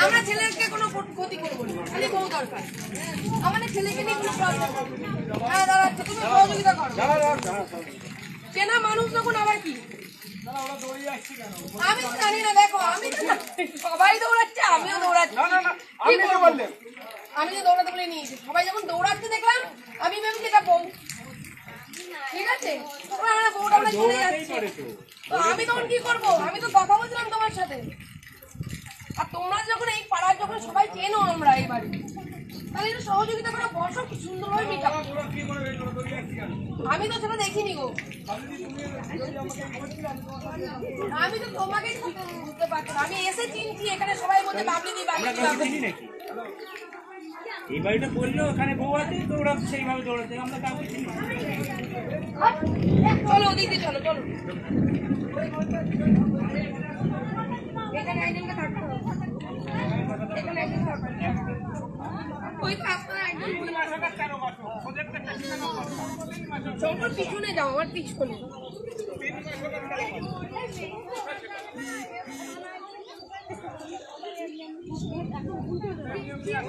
আমরা ছেলেকে কোনো ক্ষতি করবো না, খালি বউ দরকার। আমাদের ছেলেকে নিয়ে কোনো প্রবলেম হবে। হ্যাঁ দাঁড়াচ্ছ, তুমি সহযোগিতা করো। চেনা মানুষ যখন আবার কি, আমি তো জানি না। দেখো আমি সবাই দৌড়াচ্ছে, আমিও দৌড়াচ্ছি। আমি যে দৌড়াতে বলে নিয়েছি, সবাই যখন দৌড়াচ্ছে দেখলাম, আমি ভেবেছি এটা বউ। ঠিক আছে, আমরা বউটা আমরা চলে যাচ্ছি। তো আমি তখন কি করবো? আমি তো কথা বলছিলাম তোমার সাথে। আর তোমরা যখন এই পাড়ার যখন সবাই চেনো আমরা এই বাড়ি, তাহলে একটু সহযোগিতা করে বসো, কি সুন্দরভাবে মেটাবো। আমি তো সেটা দেখিনি গো। আমি তো তোমাকে বুঝতে পারছি না। আমি এসে চিনছি, এখানে সবাই বলতে বাবলি দি এই বাড়িটা বললো ওখানে বউ আছে, তো ওরা সেইভাবে দৌড়াচ্ছে, আমরা কাউকে চিনি। চলো ওদিকে চলো, চলো। এখানে একজনকে থাকতে হবে, এখানে একজন থাকবে। ওই তো আপনারা একজন পিছনে যাও, আমার পিছনে।